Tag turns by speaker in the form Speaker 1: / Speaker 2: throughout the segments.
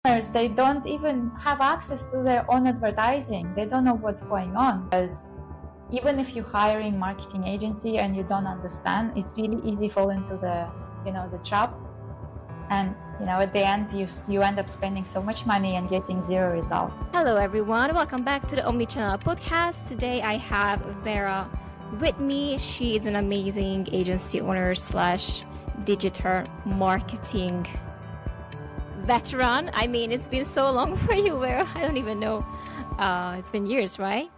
Speaker 1: customers, they don't even have access to their own advertising. They don't know what's going on, because even if you're hiring marketing agency and you don't understand, it's really easy fall into the trap. And at the end, you end up spending so much money and getting zero results.
Speaker 2: Hello, everyone. Welcome back to the Omnichannel podcast. Today, I have Vera with me. She is an amazing agency owner / digital marketing veteran. I mean, it's been so long for you, Vera. I don't even know. It's been years, right?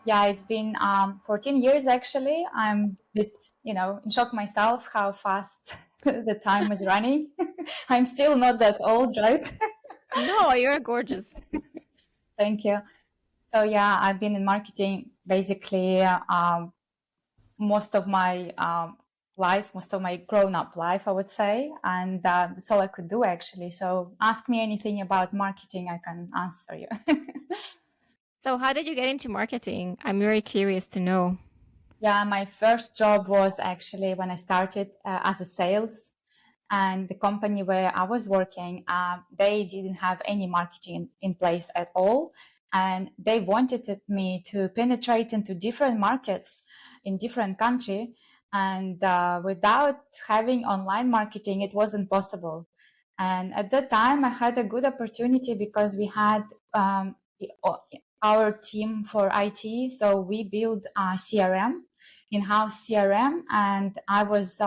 Speaker 1: Yeah, it's been 14 years actually. I'm a bit, in shock myself how fast the time is running. I'm still not that old, right?
Speaker 2: No, you're gorgeous.
Speaker 1: Thank you. So yeah, I've been in marketing basically most of my life, most of my grown-up life, I would say, and that's all I could do actually. So ask me anything about marketing, I can answer you.
Speaker 2: So how did you get into marketing? I'm very curious to know.
Speaker 1: Yeah, my first job was actually when I started as a sales, and the company where I was working, they didn't have any marketing in place at all. And they wanted me to penetrate into different markets in different countries. And without having online marketing, it wasn't possible. And at that time, I had a good opportunity because we had our team for IT. So we built a CRM, in-house CRM, and I was,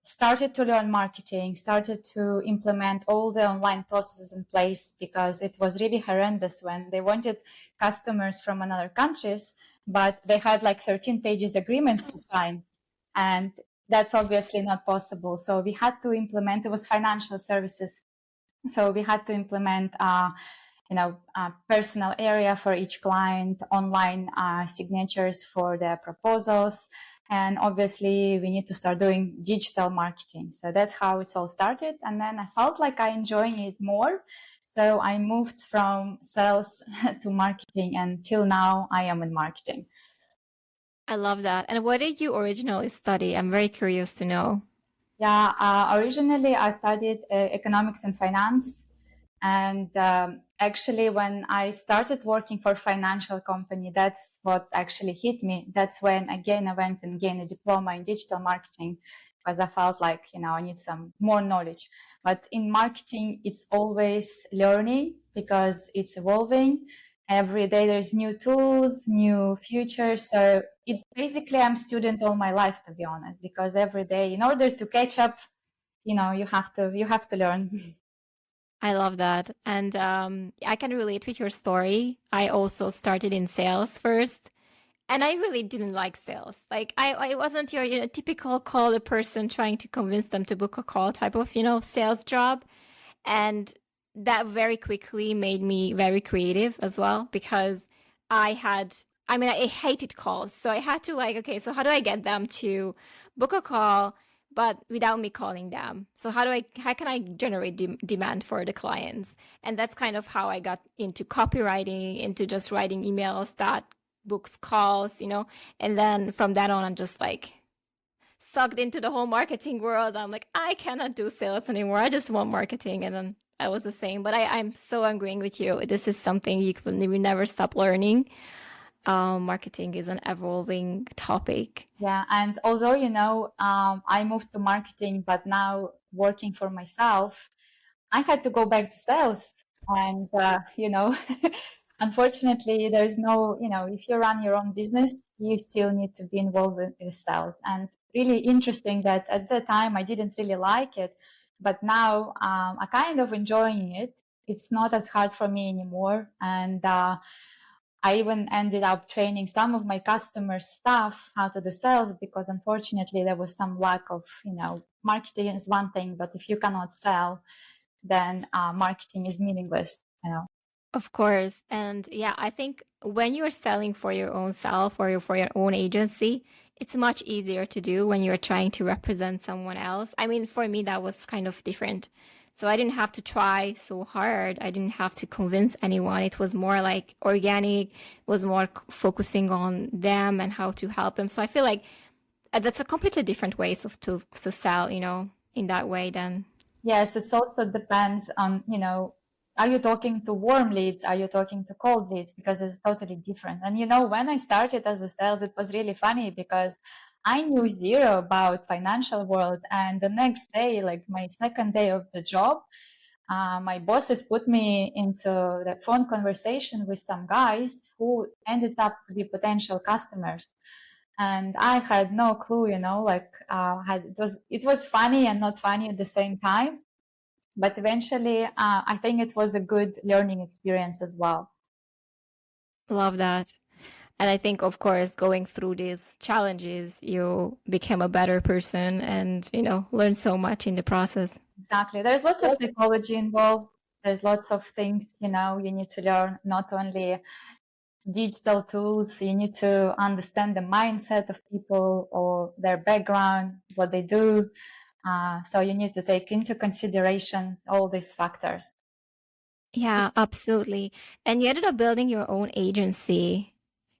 Speaker 1: started to learn marketing, started to implement all the online processes in place, because it was really horrendous when they wanted customers from another countries, but they had like 13 pages agreements to sign. And that's obviously not possible. So we had to implement, it was financial services. So we had to implement a personal area for each client, online signatures for their proposals. And obviously we need to start doing digital marketing. So that's how it's all started. And then I felt like I enjoying it more. So I moved from sales to marketing, and till now I am in marketing.
Speaker 2: I love that. And what did you originally study? I'm very curious to know.
Speaker 1: Yeah, originally I studied economics and finance. And actually, when I started working for a financial company, that's what actually hit me. That's when, again, I went and gained a diploma in digital marketing, because I felt like, I need some more knowledge. But in marketing, it's always learning, because it's evolving. Every day there's new tools, new features. So it's basically, I'm student all my life, to be honest, because every day, in order to catch up, you have to learn.
Speaker 2: I love that. And I can relate with your story. I also started in sales first, and I really didn't like sales. Like I wasn't your typical call a person trying to convince them to book a call type of sales job. And that very quickly made me very creative as well, because I hated calls. So I had to okay, so how do I get them to book a call, but without me calling them? So how can I generate demand for the clients? And that's kind of how I got into copywriting, into just writing emails that books calls, and then from that on, I'm just sucked into the whole marketing world. I'm like, I cannot do sales anymore. I just want marketing. And then I was the same, but I'm so agreeing with you. This is something you never stop learning. Marketing is an evolving topic.
Speaker 1: Yeah, and although I moved to marketing, but now working for myself, I had to go back to sales. And unfortunately, there's no, if you run your own business, you still need to be involved in sales. And really interesting that at that time I didn't really like it, but now I kind of enjoying it. It's not as hard for me anymore, and I even ended up training some of my customers' staff how to do sales, because unfortunately there was some lack of, marketing is one thing, but if you cannot sell, then marketing is meaningless,
Speaker 2: Of course. And yeah, I think when you're selling for your own self or for your own agency, it's much easier to do when you're trying to represent someone else. I mean, for me, that was kind of different. So I didn't have to try so hard. I didn't have to convince anyone. It was more like organic, it was more focusing on them and how to help them. So I feel like that's a completely different way to sell, in that way than
Speaker 1: Yes, it also depends on, are you talking to warm leads? Are you talking to cold leads? Because it's totally different. And when I started as a sales, it was really funny because I knew zero about financial world. And the next day, like my second day of the job, my bosses put me into the phone conversation with some guys who ended up to be potential customers. And I had no clue, it was funny and not funny at the same time, but eventually I think it was a good learning experience as well.
Speaker 2: Love that. And I think, of course, going through these challenges, you became a better person and, learned so much in the process.
Speaker 1: Exactly, there's lots of psychology involved. There's lots of things you need to learn, not only digital tools. You need to understand the mindset of people or their background, what they do. So you need to take into consideration all these factors.
Speaker 2: Yeah, absolutely. And you ended up building your own agency.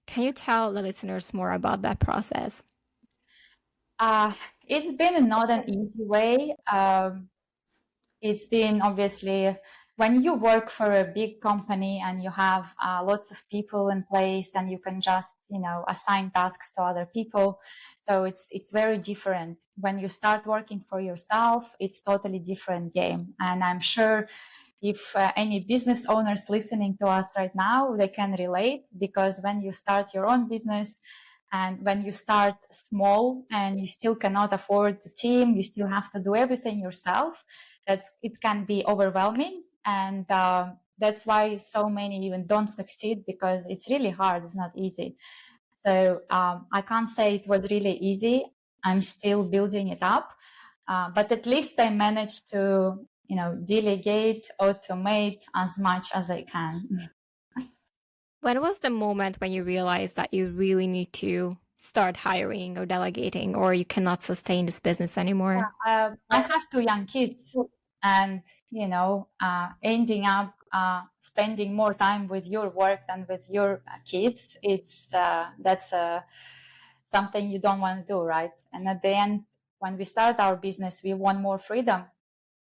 Speaker 2: Can you tell the listeners more about that process?
Speaker 1: Uh, it's been not an easy way. It's been obviously when you work for a big company and you have lots of people in place and you can just assign tasks to other people, so it's very different. When you start working for yourself, it's totally different game. And I'm sure if any business owners listening to us right now, they can relate, because when you start your own business and when you start small and you still cannot afford the team, you still have to do everything yourself. It can be overwhelming. And that's why so many even don't succeed, because it's really hard. It's not easy. So I can't say it was really easy. I'm still building it up. But at least I managed to, delegate, automate as much as I can.
Speaker 2: When was the moment when you realized that you really need to start hiring or delegating, or you cannot sustain this business anymore?
Speaker 1: I have two young kids, and ending up spending more time with your work than with your kids. That's something you don't want to do, right? And at the end, when we start our business, we want more freedom.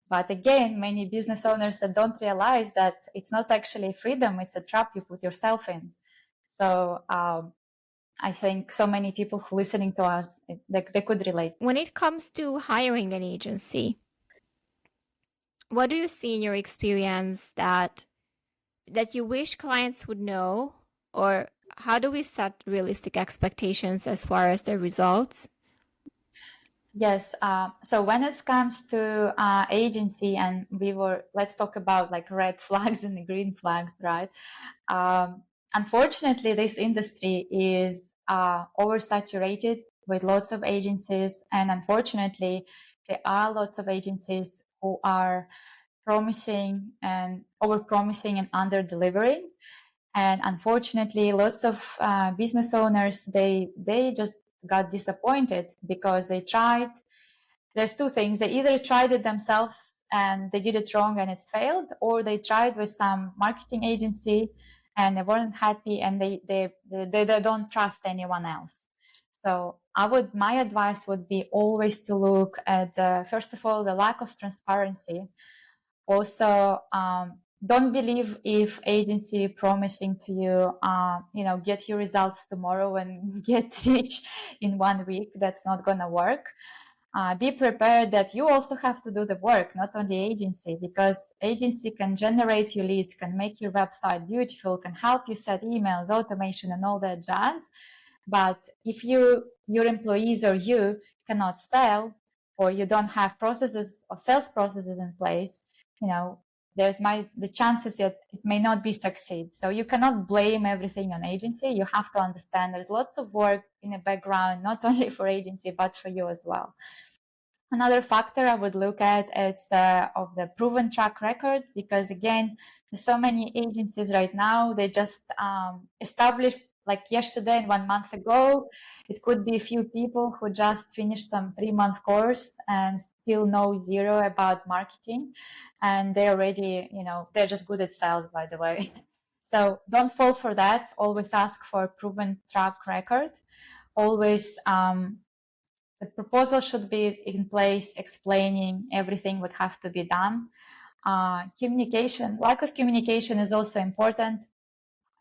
Speaker 1: But again, many business owners that don't realize that it's not actually freedom; it's a trap you put yourself in. So I think so many people who are listening to us, they could relate.
Speaker 2: When it comes to hiring an agency, what do you see in your experience that you wish clients would know, or how do we set realistic expectations as far as the results?
Speaker 1: Yes. So when it comes to agency, and let's talk about like red flags and the green flags, right? Unfortunately, this industry is oversaturated with lots of agencies, and unfortunately, there are lots of agencies who are promising and over promising and under delivering. And unfortunately, lots of business owners, they just got disappointed because they tried. There's two things: they either tried it themselves and they did it wrong and it's failed, or they tried with some marketing agency and they weren't happy, and they don't trust anyone else. So my advice would be always to look at first of all the lack of transparency. Also, don't believe if agency promising to you, get your results tomorrow and get rich in 1 week. That's not gonna work. Be prepared that you also have to do the work, not only agency, because agency can generate your leads, can make your website beautiful, can help you set emails, automation, and all that jazz. But if your employees or you cannot sell, or you don't have processes or sales processes in place, you know, the chances that it may not be succeed. So you cannot blame everything on agency. You have to understand there's lots of work in the background, not only for agency, but for you as well. Another factor I would look at is of the proven track record, because again, there's so many agencies right now. They just established like yesterday and 1 month ago. It could be a few people who just finished some 3 month course and still know zero about marketing, and they already, they're just good at sales, by the way. So don't fall for that. Always ask for proven track record. Always the proposal should be in place, explaining everything what have to be done. Communication, lack of communication is also important.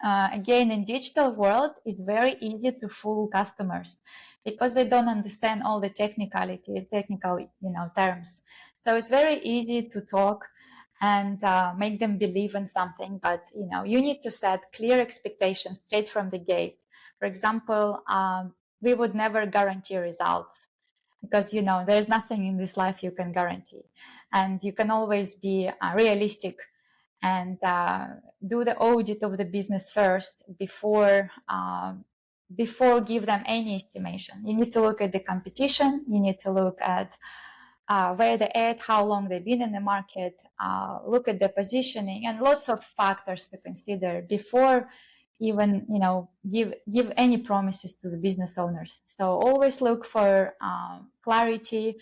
Speaker 1: Again, in digital world, it's very easy to fool customers because they don't understand all the technical, terms. So it's very easy to talk and make them believe in something, but you need to set clear expectations straight from the gate. For example, we would never guarantee results because there's nothing in this life you can guarantee, and you can always be realistic and do the audit of the business first before give them any estimation. You need to look at the competition. You need to look at where they're at, how long they've been in the market, look at the positioning, and lots of factors to consider before even give any promises to the business owners. So always look for clarity.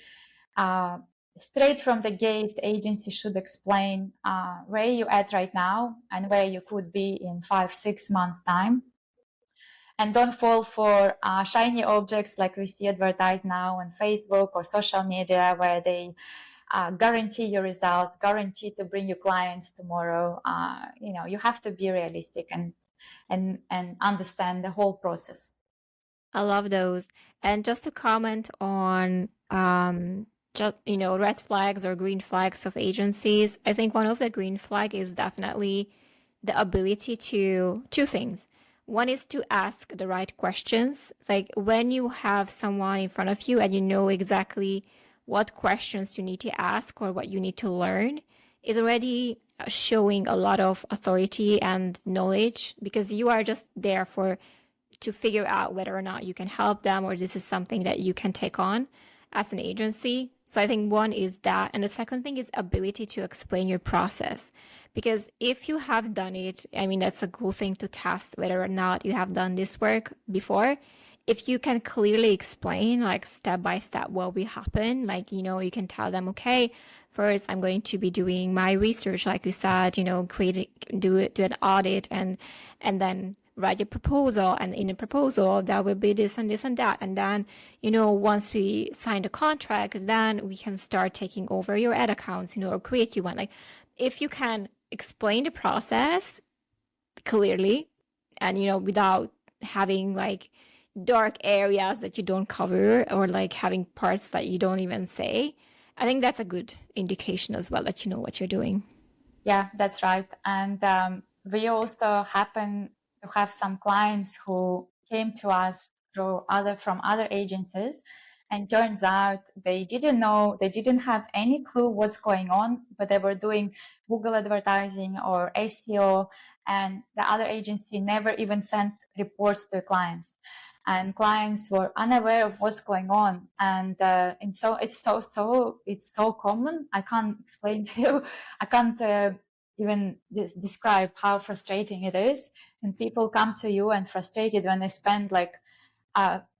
Speaker 1: Straight from the gate, the agency should explain where you at right now and where you could be in 5-6 months time. And don't fall for shiny objects like we see advertised now on Facebook or social media, where they guarantee your results, guarantee to bring you clients tomorrow. You have to be realistic and understand the whole process.
Speaker 2: I love those. And just to comment on just red flags or green flags of agencies, I think one of the green flag is definitely the ability to two things. One is to ask the right questions. Like when you have someone in front of you and you know exactly what questions you need to ask or what you need to learn, is already showing a lot of authority and knowledge, because you are just there to figure out whether or not you can help them or this is something that you can take on as an agency. So I think one is that. And the second thing is ability to explain your process. Because if you have done it, I mean, that's a cool thing to test whether or not you have done this work before. If you can clearly explain, like step by step, what will happen, like, you can tell them, okay, first I'm going to be doing my research, like you said, do an audit and then write a proposal, and in a proposal that will be this and this and that, and then once we sign the contract, then we can start taking over your ad accounts, or create you one. Like if you can explain the process clearly and without having like dark areas that you don't cover or like having parts that you don't even say, I think that's a good indication as well that you know what you're doing.
Speaker 1: Yeah, that's right. And we also happen to have some clients who came to us from other agencies, and turns out they didn't have any clue what's going on, but they were doing Google advertising or SEO, and the other agency never even sent reports to clients, and clients were unaware of what's going on. And so it's so common. I can't explain to you. I can't even describe how frustrating it is. And people come to you and frustrated when they spend like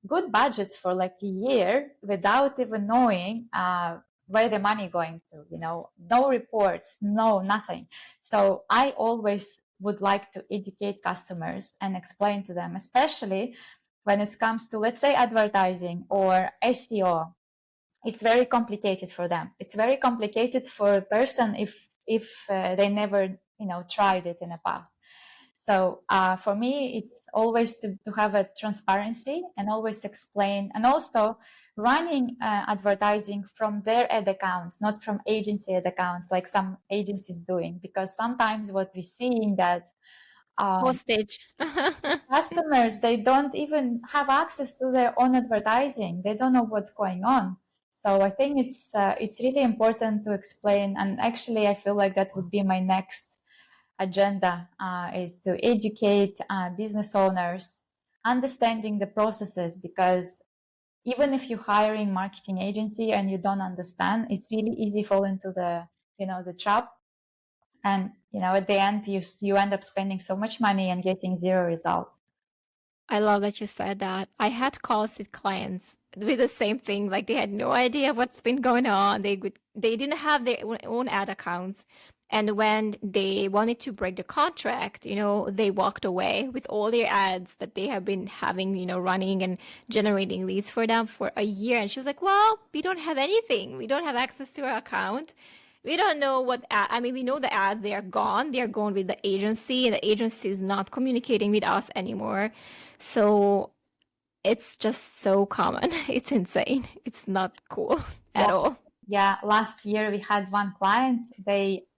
Speaker 1: good budgets for like a year without even knowing where the money going to, no reports, no nothing. So I always would like to educate customers and explain to them, especially when it comes to, let's say, advertising or SEO. It's very complicated for them. It's very complicated for a person if they never tried it in the past. So for me, it's always to have a transparency and always explain, and also running advertising from their ad accounts, not from agency ad accounts like some agencies doing, because sometimes what we see that
Speaker 2: Hostage.
Speaker 1: customers, they don't even have access to their own advertising. They don't know what's going on. So I think it's really important to explain. And actually, I feel like that would be my next agenda, is to educate business owners, understanding the processes, because even if you're hiring marketing agency and you don't understand, it's really easy fall into the trap. And at the end, you end up spending so much money and getting zero results.
Speaker 2: I love that you said that. I had calls with clients with the same thing. Like they had no idea what's been going on. They didn't have their own ad accounts. And when they wanted to break the contract, they walked away with all their ads that they have been having, running and generating leads for them for a year. And she was like, well, we don't have anything. We don't have access to our account. We don't know we know the ads, they are gone. They are gone with the agency, and the agency is not communicating with us anymore. So it's just so common. It's insane. It's not cool
Speaker 1: Yeah.
Speaker 2: at all.
Speaker 1: Yeah. Last year we had one client.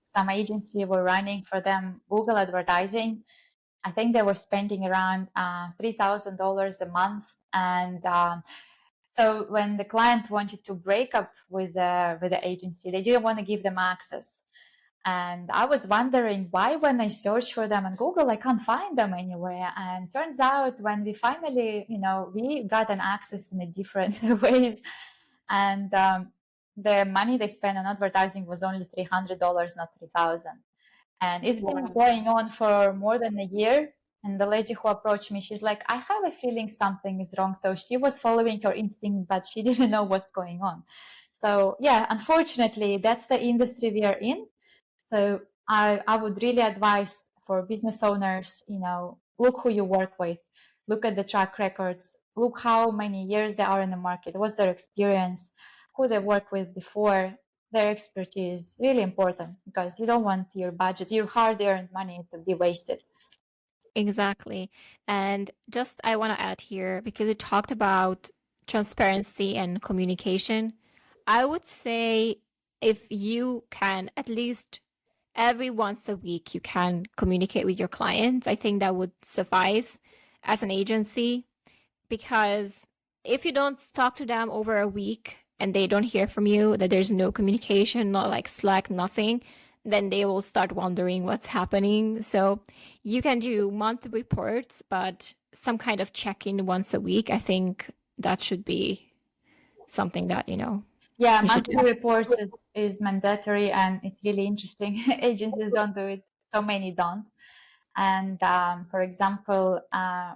Speaker 1: Some agency were running for them Google advertising. I think they were spending around $3,000 a month. And so when the client wanted to break up with the agency, they didn't want to give them access. And I was wondering why, when I search for them on Google, I can't find them anywhere. And turns out when we finally, we got an access in a different ways. And the money they spent on advertising was only $300, not 3,000. And it's been going on for more than a year. And the lady who approached me, she's like, I have a feeling something is wrong. So she was following her instinct, but she didn't know what's going on. So yeah, unfortunately, that's the industry we are in. So I would really advise for business owners, look who you work with, look at the track records, look how many years they are in the market, what's their experience, who they worked with before, their expertise. Really important, because you don't want your budget, your hard-earned money, to be wasted.
Speaker 2: Exactly. And just I want to add here, because you talked about transparency and communication. I would say if you can, at least every once a week, you can communicate with your clients, I think that would suffice as an agency. Because if you don't talk to them over a week and they don't hear from you, that there's no communication, not like Slack, nothing, then they will start wondering what's happening. So you can do monthly reports, but some kind of check-in once a week, I think that should be something that,
Speaker 1: Yeah,
Speaker 2: you should do.
Speaker 1: monthly reports is mandatory, and it's really interesting. Agencies don't do it, so many don't. And for example,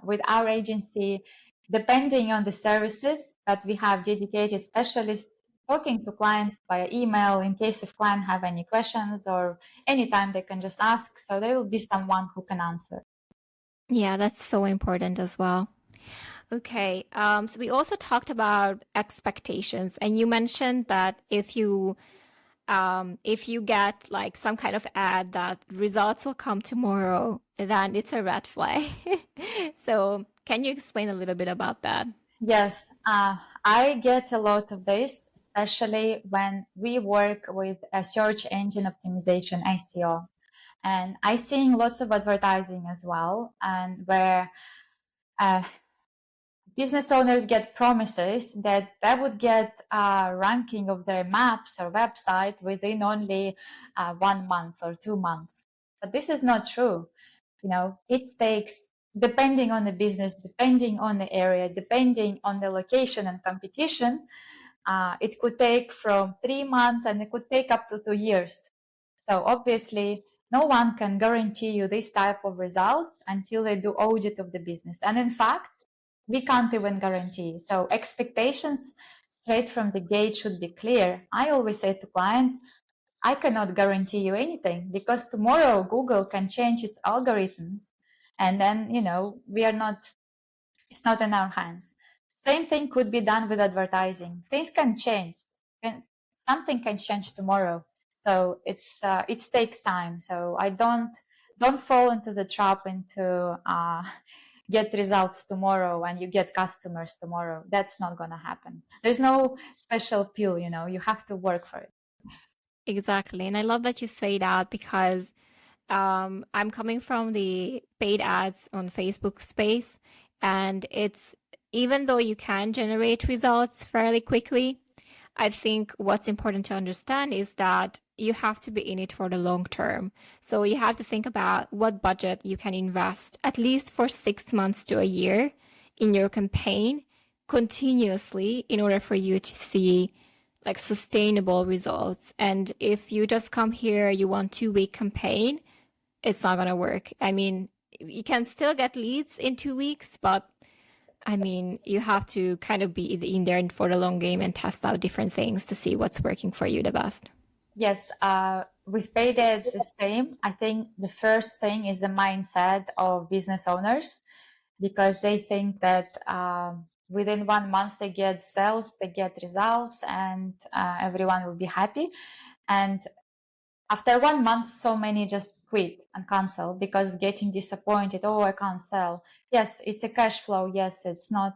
Speaker 1: with our agency, depending on the services, that we have dedicated specialists talking to client via email in case if client have any questions, or anytime they can just ask. So there will be someone who can answer.
Speaker 2: Yeah, that's so important as well. Okay, so we also talked about expectations, and you mentioned that if you get like some kind of ad that results will come tomorrow, then it's a red flag. So can you explain a little bit about that?
Speaker 1: Yes, I get a lot of this, especially when we work with a search engine optimization, SEO. And I seeing lots of advertising as well, and where uh, business owners get promises that they would get a ranking of their maps or website within only 1 month or 2 months. But this is not true. It takes, depending on the business, depending on the area, depending on the location and competition, it could take from 3 months, and it could take up to 2 years. So obviously, no one can guarantee you this type of results until they do audit of the business. And in fact, we can't even guarantee. So expectations straight from the gate should be clear. I always say to client, I cannot guarantee you anything, because tomorrow Google can change its algorithms, and then, we are not, it's not in our hands. Same thing could be done with advertising. Things can change. Something can change tomorrow. So it takes time. So I don't fall into the trap into get results tomorrow and you get customers tomorrow. That's not gonna happen. There's no special pill. You have to work for it.
Speaker 2: Exactly. And I love that you say that, because I'm coming from the paid ads on Facebook space, and it's, even though you can generate results fairly quickly, I think what's important to understand is that you have to be in it for the long term. So you have to think about what budget you can invest at least for 6 months to a year in your campaign continuously in order for you to see like sustainable results. And if you just come here, you want 2 week campaign, it's not going to work. I mean, you can still get leads in 2 weeks, but I mean, you have to kind of be in there for the long game and test out different things to see what's working for you the best.
Speaker 1: Yes, with paid ads, the same. I think the first thing is the mindset of business owners, because they think that within 1 month they get sales, they get results, and everyone will be happy. And after 1 month, so many just quit and cancel because getting disappointed. Oh, I can't sell. Yes, it's a cash flow. Yes, it's not,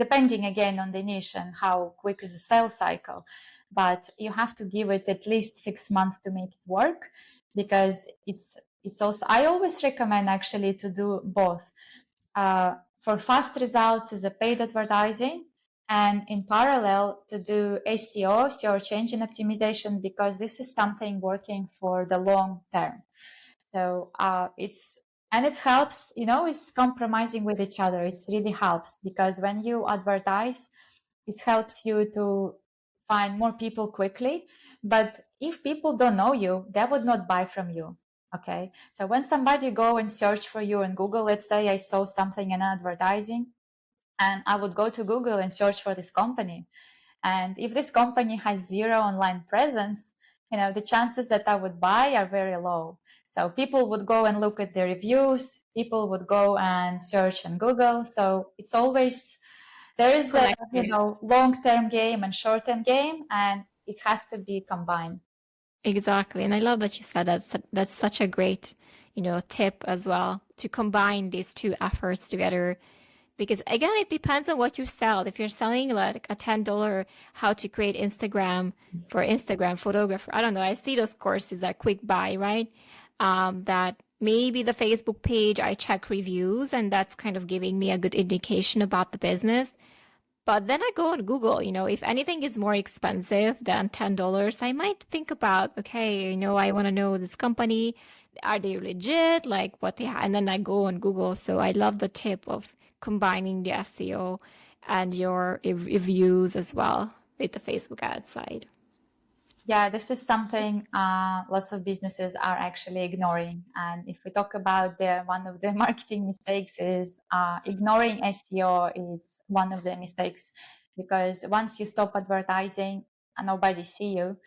Speaker 1: depending again on the niche and how quick is the sales cycle. But you have to give it at least 6 months to make it work, because it's also, I always recommend actually to do both. For fast results is a paid advertising, and in parallel to do SEO, search engine optimization, because this is something working for the long term. So it helps, it's compromising with each other. It really helps, because when you advertise, it helps you to find more people quickly. But if people don't know you, they would not buy from you. Okay. So when somebody go and search for you on Google, let's say I saw something in advertising, and I would go to Google and search for this company. And if this company has zero online presence, the chances that I would buy are very low. So people would go and look at the reviews, people would go and search on Google. So it's always, there is a
Speaker 2: Connected.
Speaker 1: long-term game and short-term game, and it has to be combined.
Speaker 2: Exactly. And I love that you said that. That's such a great, tip as well, to combine these two efforts together. Because again, it depends on what you sell. If you're selling like a $10 how to create Instagram for Instagram photographer, I don't know. I see those courses that quick buy, right? That maybe the Facebook page, I check reviews, and that's kind of giving me a good indication about the business. But then I go on Google, if anything is more expensive than $10, I might think about, okay, I want to know this company. Are they legit? Like what they have? And then I go on Google. So I love the tip of combining the SEO and your reviews as well with the Facebook ad side.
Speaker 1: Yeah, this is something lots of businesses are actually ignoring. And if we talk about one of the marketing mistakes is ignoring SEO is one of the mistakes, because once you stop advertising, nobody see you.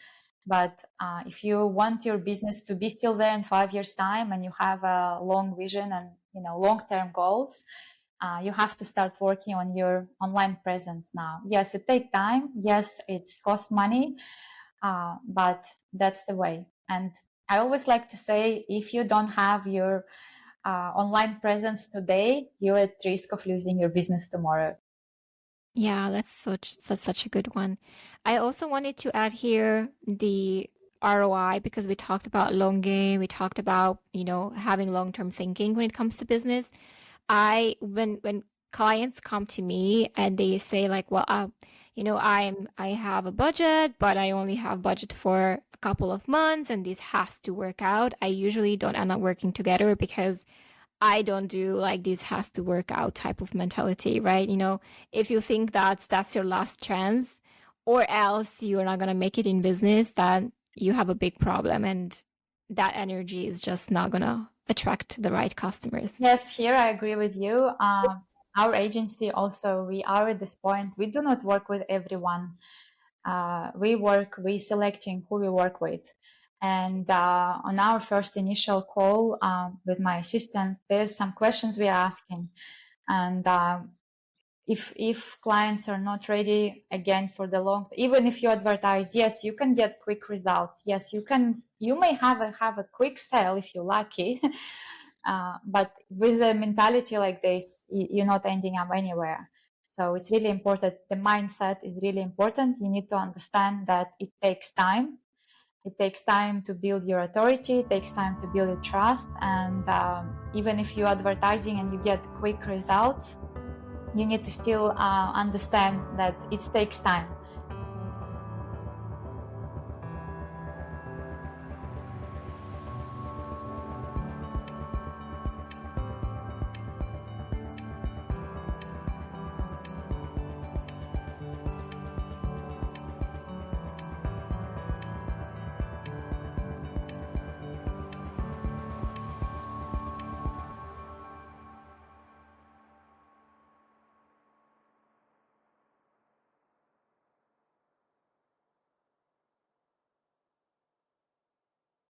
Speaker 1: But if you want your business to be still there in 5 years' time, and you have a long vision and long-term goals, you have to start working on your online presence now. Yes, it takes time. Yes, it's cost money. But that's the way. And I always like to say, if you don't have your online presence today, you're at risk of losing your business tomorrow.
Speaker 2: Yeah, that's such a good one. I also wanted to add here the ROI, because we talked about long game, we talked about, having long-term thinking when it comes to business. When clients come to me and they say like, well, I have a budget, but I only have budget for a couple of months and this has to work out. I usually don't end up working together, because I don't do like this has to work out type of mentality, right? If you think that's your last chance, or else you're not going to make it in business, then you have a big problem, and that energy is just not going to attract the right customers.
Speaker 1: Yes, here I agree with you. Our agency also, we are at this point, we do not work with everyone. We selecting who we work with. And on our first initial call with my assistant, there's some questions we are asking. And if clients are not ready again for the long, even if you advertise, yes, you can get quick results. Yes, you may have a quick sale if you're lucky. But with a mentality like this, you're not ending up anywhere. So it's really important. The mindset is really important. You need to understand that it takes time. It takes time to build your authority. It takes time to build your trust. And even if you're advertising and you get quick results, you need to still understand that it takes time.